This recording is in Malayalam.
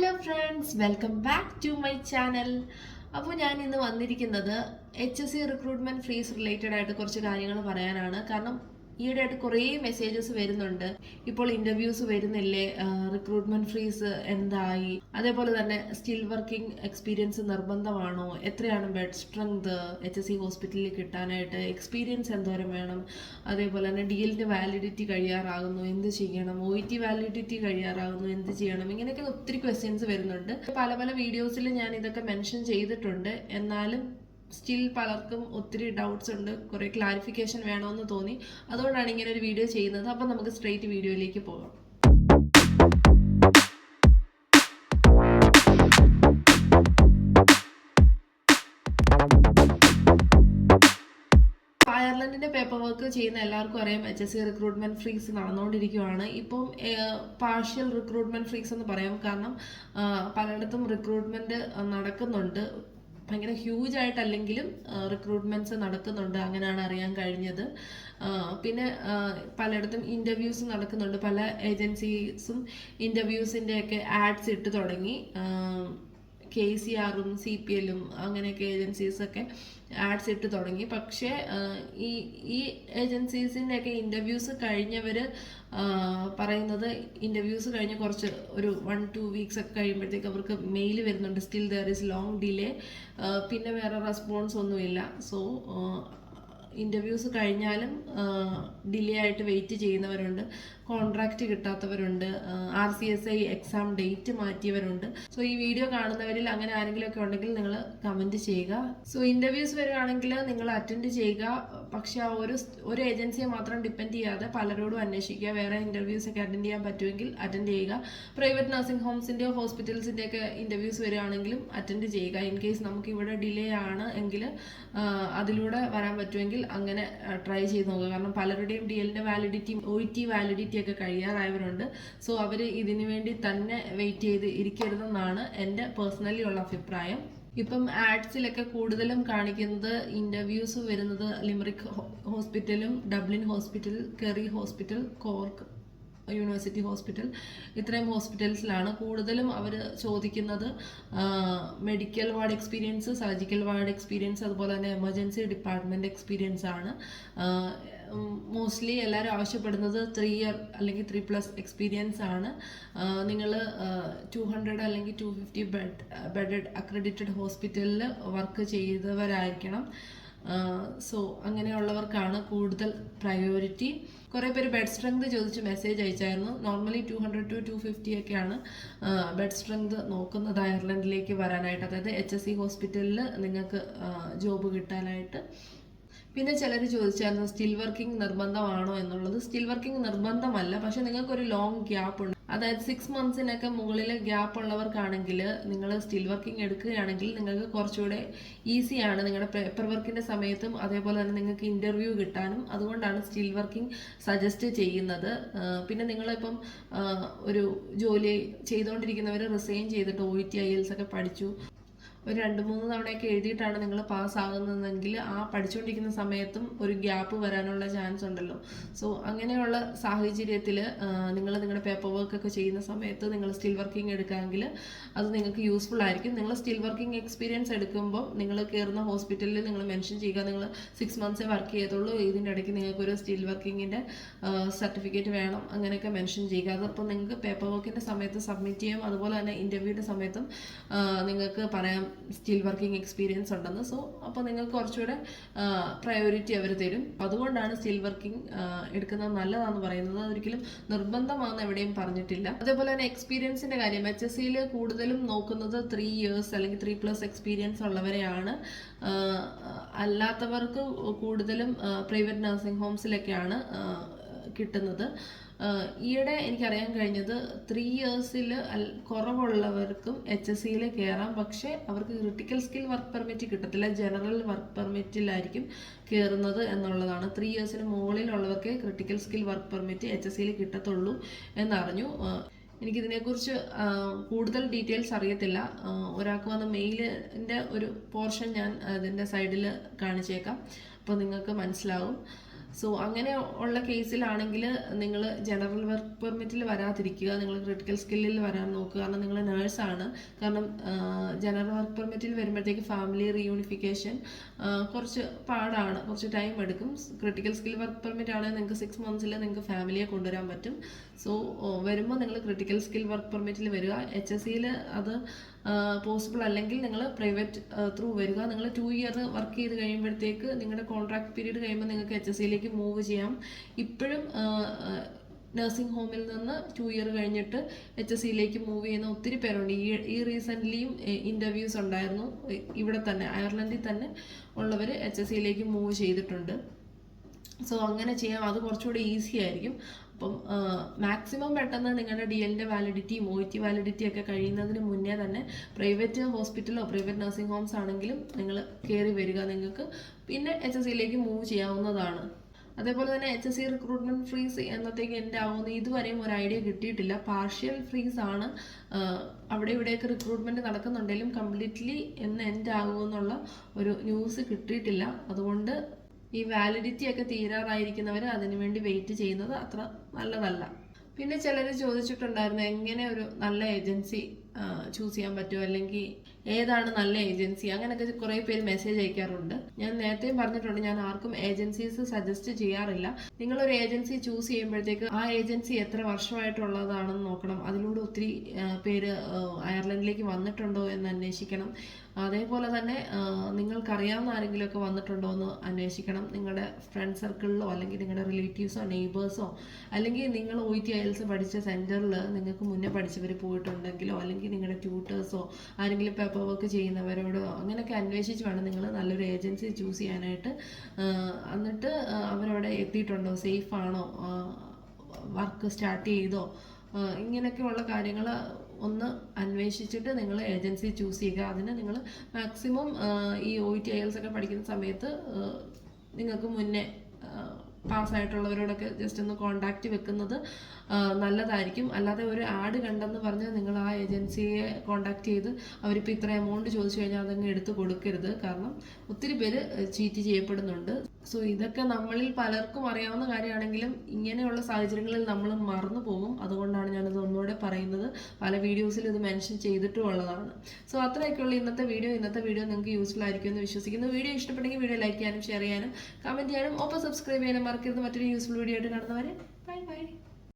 Hello friends, welcome back to my channel. അപ്പോൾ ഞാൻ ഇന്ന് വന്നിരിക്കുന്നത് HSC റിക്രൂട്ട്മെന്റ് ഫീസ് റിലേറ്റഡ് ആയിട്ട് കുറച്ച് കാര്യങ്ങൾ പറയാനാണ്. കാരണം ഈയിടെയായിട്ട് കുറേ മെസ്സേജസ് വരുന്നുണ്ട്. ഇപ്പോൾ ഇന്റർവ്യൂസ് വരുന്നില്ലേ, റിക്രൂട്ട്മെന്റ് ഫീസ് എന്തായി, അതേപോലെ തന്നെ സ്കിൽ വർക്കിംഗ് എക്സ്പീരിയൻസ് നിർബന്ധമാണോ, എത്രയാണ് ബെഡ് സ്ട്രെങ്ത് HSC ഹോസ്പിറ്റലിൽ കിട്ടാനായിട്ട്, എക്സ്പീരിയൻസ് എന്തോരം വേണം, അതേപോലെ തന്നെ DLന്റെ വാലിഡിറ്റി കഴിയാറാകുന്നു എന്ത് ചെയ്യണം, OET വാലിഡിറ്റി കഴിയാറാകുന്നു എന്ത് ചെയ്യണം, ഇങ്ങനെയൊക്കെ ഒത്തിരി ക്വസ്റ്റ്യൻസ് വരുന്നുണ്ട്. പല പല വീഡിയോസിൽ ഞാൻ ഇതൊക്കെ മെൻഷൻ ചെയ്തിട്ടുണ്ട്. എന്നാലും സ്റ്റിൽ പലർക്കും ഒത്തിരി ഡൗട്ട്സ് ഉണ്ട്, കുറേ ക്ലാരിഫിക്കേഷൻ വേണമെന്ന് തോന്നി. അതുകൊണ്ടാണ് ഇങ്ങനെ ഒരു വീഡിയോ ചെയ്യുന്നത്. അപ്പം നമുക്ക് സ്ട്രെയിറ്റ് വീഡിയോയിലേക്ക് പോകാം. അയർലൻഡിന്റെ പേപ്പർ വർക്ക് ചെയ്യുന്ന എല്ലാവർക്കും അറിയാം, HSC റിക്രൂട്ട്മെന്റ് ഫ്രീസ് നടന്നുകൊണ്ടിരിക്കുകയാണ്. ഇപ്പം പാർഷ്യൽ റിക്രൂട്ട്മെന്റ് ഫ്രീസ് എന്ന് പറയാം. കാരണം പലയിടത്തും റിക്രൂട്ട്മെന്റ് നടക്കുന്നുണ്ട്. ഭയങ്കര ഹ്യൂജ് ആയിട്ടല്ലെങ്കിലും റിക്രൂട്ട്മെന്റ്സ് നടക്കുന്നുണ്ട്, അങ്ങനെയാണ് അറിയാൻ കഴിഞ്ഞത്. പിന്നെ പലയിടത്തും ഇന്റർവ്യൂസ് നടക്കുന്നുണ്ട്. പല ഏജൻസീസും ഇന്റർവ്യൂസിന്റെ ഒക്കെ ആഡ്സ് ഇട്ട് തുടങ്ങി. KCRഉം CPLഉം അങ്ങനെയൊക്കെ ഏജൻസീസൊക്കെ ആഡ്സ് ഇട്ട് തുടങ്ങി. പക്ഷേ ഈ ഏജൻസീസിൻ്റെയൊക്കെ ഇൻ്റർവ്യൂസ് കഴിഞ്ഞവർ പറയുന്നത്, ഇൻ്റർവ്യൂസ് കഴിഞ്ഞ് കുറച്ച് ഒരു 1-2 വീക്സ് ഒക്കെ കഴിയുമ്പോഴത്തേക്ക് അവർക്ക് മെയിൽ വരുന്നുണ്ട്, still there is long delay, പിന്നെ വേറെ റെസ്പോൺസ് ഒന്നുമില്ല. സോ ഇൻ്റർവ്യൂസ് കഴിഞ്ഞാലും ഡിലേ ആയിട്ട് വെയിറ്റ് ചെയ്യുന്നവരുണ്ട്, കോൺട്രാക്റ്റ് കിട്ടാത്തവരുണ്ട്, RCSI എക്സാം ഡേറ്റ് മാറ്റിയവരുണ്ട്. സോ ഈ വീഡിയോ കാണുന്നവരിൽ അങ്ങനെ ആരെങ്കിലും ഒക്കെ ഉണ്ടെങ്കിൽ നിങ്ങൾ കമൻറ്റ് ചെയ്യുക. സോ ഇൻ്റർവ്യൂസ് വരുവാണെങ്കിൽ നിങ്ങൾ അറ്റൻഡ് ചെയ്യുക. പക്ഷെ ആ ഒരു ഏജൻസിയെ മാത്രം ഡിപ്പെൻഡ് ചെയ്യാതെ പലരോടും അന്വേഷിക്കുക. വേറെ ഇൻ്റർവ്യൂസ് ഒക്കെ അറ്റൻഡ് ചെയ്യാൻ പറ്റുമെങ്കിൽ അറ്റൻഡ് ചെയ്യുക. പ്രൈവറ്റ് നഴ്സിംഗ് ഹോംസിൻ്റെയോ ഹോസ്പിറ്റൽസിൻ്റെ ഒക്കെ ഇൻ്റർവ്യൂസ് വരുവാണെങ്കിലും അറ്റൻഡ് ചെയ്യുക. ഇൻ കേസ് നമുക്ക് ഇവിടെ ഡിലേ ആണ് എങ്കിൽ അതിലൂടെ വരാൻ പറ്റുമെങ്കിൽ അങ്ങനെ ട്രൈ ചെയ്ത് നോക്കുക. കാരണം പലരുടെയും DLന്റെ വാലിഡിറ്റി, OET വാലിഡിറ്റി ഒക്കെ കഴിയാറായവരുണ്ട്. സോ അവർ ഇതിനു വേണ്ടി തന്നെ വെയിറ്റ് ചെയ്ത് ഇരിക്കരുതെന്നാണ് എൻ്റെ പേഴ്സണലി ഉള്ള അഭിപ്രായം. ഇപ്പം ആഡ്സിലൊക്കെ കൂടുതലും കാണിക്കുന്നത് ഇന്റർവ്യൂസ് വരുന്നത് ലിമറിക് ഹോസ്പിറ്റലും, ഡബ്ലിൻ ഹോസ്പിറ്റൽ, കെറി ഹോസ്പിറ്റൽ, കോർക്ക് യൂണിവേഴ്സിറ്റി ഹോസ്പിറ്റൽ, ഇത്രയും ഹോസ്പിറ്റൽസിലാണ് കൂടുതലും അവർ ചോദിക്കുന്നത്. Medical ward experience, surgical ward experience, അതുപോലെ തന്നെ എമർജൻസി ഡിപ്പാർട്ട്മെൻറ്റ് എക്സ്പീരിയൻസ് ആണ്. മോസ്റ്റ്ലി എല്ലാവരും ആവശ്യപ്പെടുന്നത് 3 ഇയർ അല്ലെങ്കിൽ 3+ എക്സ്പീരിയൻസ് ആണ്. നിങ്ങൾ 200 അല്ലെങ്കിൽ 250 ബെഡഡ് അക്രഡിറ്റഡ് ഹോസ്പിറ്റലിൽ വർക്ക് ചെയ്തവരായിരിക്കണം. സോ അങ്ങനെയുള്ളവർക്കാണ് കൂടുതൽ പ്രയോറിറ്റി. കുറേ പേര് ബെഡ് സ്ട്രെങ്ത് ചോദിച്ച് മെസ്സേജ് അയച്ചായിരുന്നു. നോർമലി 200 to 250 ഒക്കെയാണ് ബെഡ് സ്ട്രെങ്ത് നോക്കുന്നത് അയർലൻഡിലേക്ക് വരാനായിട്ട്, അതായത് HSC ഹോസ്പിറ്റലിൽ നിങ്ങൾക്ക് ജോബ് കിട്ടാനായിട്ട്. പിന്നെ ചിലർ ചോദിച്ചായിരുന്നു സ്റ്റിൽ വർക്കിംഗ് നിർബന്ധമാണോ എന്നുള്ളത്. സ്റ്റിൽ വർക്കിംഗ് നിർബന്ധമല്ല, പക്ഷെ നിങ്ങൾക്കൊരു ലോങ് ഗ്യാപ്പ് ഉണ്ട്. അതായത് 6 monthsനൊക്കെ മുകളിൽ ഗ്യാപ്പ് ഉള്ളവർക്കാണെങ്കിൽ നിങ്ങൾ സ്റ്റിൽ വർക്കിംഗ് എടുക്കുകയാണെങ്കിൽ നിങ്ങൾക്ക് കുറച്ചുകൂടെ ഈസിയാണ് നിങ്ങളുടെ പേപ്പർ വർക്കിൻ്റെ സമയത്തും, അതേപോലെ തന്നെ നിങ്ങൾക്ക് ഇൻ്റർവ്യൂ കിട്ടാനും. അതുകൊണ്ടാണ് സ്റ്റിൽ വർക്കിംഗ് സജസ്റ്റ് ചെയ്യുന്നത്. പിന്നെ നിങ്ങളിപ്പം ഒരു ജോലി ചെയ്തുകൊണ്ടിരിക്കുന്നവർ റിസൈൻ ചെയ്തിട്ട് OET IELTS ഒക്കെ പഠിച്ചു, ഒരു 2-3 തവണയൊക്കെ എഴുതിയിട്ടാണ് നിങ്ങൾ പാസ്സാകുന്നതെങ്കിൽ ആ പഠിച്ചുകൊണ്ടിരിക്കുന്ന സമയത്തും ഒരു ഗ്യാപ്പ് വരാനുള്ള ചാൻസ് ഉണ്ടല്ലോ. സോ അങ്ങനെയുള്ള സാഹചര്യത്തിൽ നിങ്ങൾ നിങ്ങളുടെ പേപ്പർ വർക്ക് ഒക്കെ ചെയ്യുന്ന സമയത്ത് നിങ്ങൾ സ്റ്റിൽ വർക്കിംഗ് എടുക്കാമെങ്കിൽ അത് നിങ്ങൾക്ക് യൂസ്ഫുൾ ആയിരിക്കും. നിങ്ങൾ സ്റ്റിൽ വർക്കിംഗ് എക്സ്പീരിയൻസ് എടുക്കുമ്പോൾ നിങ്ങൾ കയറുന്ന ഹോസ്പിറ്റലിൽ നിങ്ങൾ മെൻഷൻ ചെയ്യുക നിങ്ങൾ 6 months വർക്ക് ചെയ്തുള്ളൂ, ഇതിൻ്റെ ഇടയ്ക്ക് നിങ്ങൾക്കൊരു സ്റ്റിൽ വർക്കിങ്ങിൻ്റെ സർട്ടിഫിക്കറ്റ് വേണം, അങ്ങനെയൊക്കെ മെൻഷൻ ചെയ്യുക. അതപ്പോൾ നിങ്ങൾക്ക് പേപ്പർ വർക്കിൻ്റെ സമയത്ത് സബ്മിറ്റ് ചെയ്യാം. അതുപോലെ തന്നെ ഇൻ്റർവ്യൂവിൻ്റെ സമയത്തും നിങ്ങൾക്ക് പറയാം സ്റ്റിൽ വർക്കിംഗ് എക്സ്പീരിയൻസ് ഉണ്ടെന്ന്. സോ അപ്പോൾ നിങ്ങൾക്ക് കുറച്ചുകൂടെ പ്രയോറിറ്റി അവർ തരും. അതുകൊണ്ടാണ് സ്റ്റിൽ വർക്കിംഗ് എടുക്കുന്നത് നല്ലതാണെന്ന് പറയുന്നത്. ഒരിക്കലും നിർബന്ധമാണെന്ന് എവിടെയും പറഞ്ഞിട്ടില്ല. അതേപോലെ തന്നെ എക്സ്പീരിയൻസിൻ്റെ കാര്യം, HSCയിൽ കൂടുതലും നോക്കുന്നത് 3 years അല്ലെങ്കിൽ 3+ എക്സ്പീരിയൻസ് ഉള്ളവരെയാണ്. അല്ലാത്തവർക്ക് കൂടുതലും പ്രൈവറ്റ് നഴ്സിംഗ് ഹോംസിലൊക്കെയാണ് കിട്ടുന്നത്. ഈയിടെ എനിക്കറിയാൻ കഴിഞ്ഞത് 3 yearsൽ കുറവുള്ളവർക്കും HSCയിൽ കയറാം. പക്ഷേ അവർക്ക് ക്രിട്ടിക്കൽ സ്കിൽ വർക്ക് പെർമിറ്റ് കിട്ടത്തില്ല, ജനറൽ വർക്ക് പെർമിറ്റിലായിരിക്കും കയറുന്നത് എന്നുള്ളതാണ്. 3 yearsന് മുകളിലുള്ളവർക്ക് ക്രിട്ടിക്കൽ സ്കിൽ വർക്ക് പെർമിറ്റ് HSCയിൽ കിട്ടത്തുള്ളൂ എന്നറിഞ്ഞു. എനിക്കിതിനെക്കുറിച്ച് കൂടുതൽ ഡീറ്റെയിൽസ് അറിയത്തില്ല. ഒരാൾക്ക് വന്ന മെയിലിൻ്റെ ഒരു പോർഷൻ ഞാൻ അതിൻ്റെ സൈഡിൽ കാണിച്ചേക്കാം, അപ്പോൾ നിങ്ങൾക്ക് മനസ്സിലാവും. സോ അങ്ങനെ ഉള്ള കേസിലാണെങ്കിൽ നിങ്ങൾ ജനറൽ വർക്ക് പെർമിറ്റിൽ വരാതിരിക്കുക, നിങ്ങൾ ക്രിട്ടിക്കൽ സ്കില്ലിൽ വരാൻ നോക്കുക. കാരണം നിങ്ങൾ നേഴ്സാണ്. കാരണം ജനറൽ വർക്ക് പെർമിറ്റിൽ വരുമ്പോഴത്തേക്ക് ഫാമിലി റീയൂണിഫിക്കേഷൻ കുറച്ച് പാടാണ്, കുറച്ച് ടൈം എടുക്കും. ക്രിട്ടിക്കൽ സ്കിൽ വർക്ക് പെർമിറ്റ് ആണെങ്കിൽ നിങ്ങൾക്ക് 6 months നിങ്ങൾക്ക് ഫാമിലിയെ കൊണ്ടുവരാൻ പറ്റും. സോ വരുമ്പോൾ നിങ്ങൾ ക്രിട്ടിക്കൽ സ്കിൽ വർക്ക് പെർമിറ്റിൽ വരിക. HSCയിൽ അത് പോസിബിൾ അല്ലെങ്കിൽ നിങ്ങൾ പ്രൈവറ്റ് ത്രൂ വരിക. നിങ്ങൾ 2 year വർക്ക് ചെയ്ത് കഴിയുമ്പോഴത്തേക്ക് നിങ്ങളുടെ കോൺട്രാക്ട് പീരീഡ് കഴിയുമ്പോൾ നിങ്ങൾക്ക് HSCയിലേക്ക് മൂവ് ചെയ്യാം. ഇപ്പോഴും നഴ്സിംഗ് ഹോമിൽ നിന്ന് 2 year കഴിഞ്ഞിട്ട് HSCയിലേക്ക് മൂവ് ചെയ്യുന്ന ഒത്തിരി പേരുണ്ട്. ഈ റീസെൻ്റ്ലിയും ഇൻ്റർവ്യൂസ് ഉണ്ടായിരുന്നു. ഇവിടെ തന്നെ അയർലൻഡിൽ തന്നെ ഉള്ളവർ HSCയിലേക്ക് മൂവ് ചെയ്തിട്ടുണ്ട്. സോ അങ്ങനെ ചെയ്യാം, അത് കുറച്ചുകൂടി ഈസി ആയിരിക്കും. അപ്പം മാക്സിമം പെട്ടെന്ന് നിങ്ങളുടെ DLൻ്റെ വാലിഡിറ്റിയും OET വാലിഡിറ്റി ഒക്കെ കഴിയുന്നതിന് മുന്നേ തന്നെ പ്രൈവറ്റ് ഹോസ്പിറ്റലോ പ്രൈവറ്റ് നഴ്സിംഗ് ഹോംസ് ആണെങ്കിലും നിങ്ങൾ കയറി വരിക. നിങ്ങൾക്ക് പിന്നെ HSCയിലേക്ക് മൂവ് ചെയ്യാവുന്നതാണ്. അതേപോലെ തന്നെ HSC റിക്രൂട്ട്മെൻറ്റ് ഫ്രീസ് എന്നത്തേക്ക് എൻഡ് ആവുമെന്ന് ഇതുവരെയും ഒരു ഐഡിയ കിട്ടിയിട്ടില്ല. പാർഷ്യൽ ഫ്രീസ് ആണ്. അവിടെ ഇവിടെയൊക്കെ റിക്രൂട്ട്മെൻറ്റ് നടക്കുന്നുണ്ടെങ്കിലും കംപ്ലീറ്റ്ലി എന്ന് എൻഡ് ആകുമെന്നുള്ള ഒരു ന്യൂസ് കിട്ടിയിട്ടില്ല. അതുകൊണ്ട് ഈ വാലിഡിറ്റി ഒക്കെ തീരാറായിരിക്കുന്നവർ അതിനുവേണ്ടി വെയിറ്റ് ചെയ്യുന്നത് അത്ര നല്ലതല്ല. പിന്നെ ചിലർ ചോദിച്ചിട്ടുണ്ടായിരുന്നു എങ്ങനെ ഒരു നല്ല ഏജൻസി ചൂസ് ചെയ്യാൻ പറ്റുമോ, അല്ലെങ്കിൽ ഏതാണ് നല്ല ഏജൻസി, അങ്ങനെയൊക്കെ കുറേ പേര് മെസ്സേജ് അയക്കാറുണ്ട്. ഞാൻ നേരത്തെയും പറഞ്ഞിട്ടുണ്ട്, ഞാൻ ആർക്കും ഏജൻസീസ് സജസ്റ്റ് ചെയ്യാറില്ല. നിങ്ങളൊരു ഏജൻസി ചൂസ് ചെയ്യുമ്പോഴത്തേക്ക് ആ ഏജൻസി എത്ര വർഷമായിട്ടുള്ളതാണെന്ന് നോക്കണം. അതിലൂടെ ഒത്തിരി പേര് അയർലൻഡിലേക്ക് വന്നിട്ടുണ്ടോ എന്ന് അന്വേഷിക്കണം. അതേപോലെ തന്നെ നിങ്ങൾക്കറിയാവുന്ന ആരെങ്കിലുമൊക്കെ വന്നിട്ടുണ്ടോ എന്ന് അന്വേഷിക്കണം. നിങ്ങളുടെ ഫ്രണ്ട് സർക്കിളിലോ അല്ലെങ്കിൽ നിങ്ങളുടെ റിലേറ്റീവ്സോ നെയ്ബേഴ്സോ അല്ലെങ്കിൽ നിങ്ങൾ OET IELTS പഠിച്ച സെൻറ്ററിൽ നിങ്ങൾക്ക് മുന്നേ പഠിച്ചവർ പോയിട്ടുണ്ടെങ്കിലോ അല്ലെങ്കിൽ നിങ്ങളുടെ ട്യൂട്ടേഴ്സോ ആരെങ്കിലും പേപ്പർ വർക്ക് ചെയ്യുന്നവരോടോ അങ്ങനെയൊക്കെ അന്വേഷിച്ച് വേണം നിങ്ങൾ നല്ലൊരു ഏജൻസി ചൂസ് ചെയ്യാനായിട്ട്. എന്നിട്ട് അവരവിടെ എത്തിയിട്ടുണ്ടോ, സേഫ് ആണോ, വർക്ക് സ്റ്റാർട്ട് ചെയ്തോ, ഇങ്ങനെയൊക്കെയുള്ള കാര്യങ്ങൾ ഒന്ന് അന്വേഷിച്ചിട്ട് നിങ്ങൾ ഏജൻസി ചൂസ് ചെയ്യുക. അതിന് നിങ്ങൾ മാക്സിമം ഈ OET IELTS ഒക്കെ പഠിക്കുന്ന സമയത്ത് നിങ്ങൾക്ക് മുന്നേ പാസ്സായിട്ടുള്ളവരോടൊക്കെ ജസ്റ്റ് ഒന്ന് കോണ്ടാക്റ്റ് വെക്കുന്നത് നല്ലതായിരിക്കും. അല്ലാതെ ഒരു ആഡ് കണ്ടെന്ന് പറഞ്ഞ് നിങ്ങൾ ആ ഏജൻസിയെ കോണ്ടാക്ട് ചെയ്ത് അവരിപ്പോൾ ഇത്ര എമൗണ്ട് ചോദിച്ചു കഴിഞ്ഞാൽ അതങ്ങ് എടുത്ത് കൊടുക്കരുത്. കാരണം ഒത്തിരി പേര് ചീറ്റ് ചെയ്യപ്പെടുന്നുണ്ട്. സോ ഇതൊക്കെ നമ്മളിൽ പലർക്കും അറിയാവുന്ന കാര്യമാണെങ്കിലും ഇങ്ങനെയുള്ള സാഹചര്യങ്ങളിൽ നമ്മൾ മറന്നു പോകും. അതുകൊണ്ടാണ് ഞാനിത് ഒന്നുകൂടെ പറയുന്നത്. പല വീഡിയോസിൽ ഇത് മെൻഷൻ ചെയ്തിട്ടും ഉള്ളതാണ്. സോ അത്രയൊക്കെയുള്ള ഇന്നത്തെ വീഡിയോ നിങ്ങൾക്ക് യൂസ്ഫുൾ ആയിരിക്കും എന്ന് വിശ്വസിക്കുന്നു. വീഡിയോ ഇഷ്ടപ്പെട്ടെങ്കിൽ വീഡിയോ ലൈക്ക് ചെയ്യാനും ഷെയർ ചെയ്യാനും കമൻറ്റ് ചെയ്യാനും ഒപ്പം സബ്സ്ക്രൈബ് ചെയ്യാനും മറക്കരുത്. മറ്റൊരു യൂസ്ഫുൾ വീഡിയോ ആയിട്ട് കാണുന്നവരെ ബൈ ബൈ.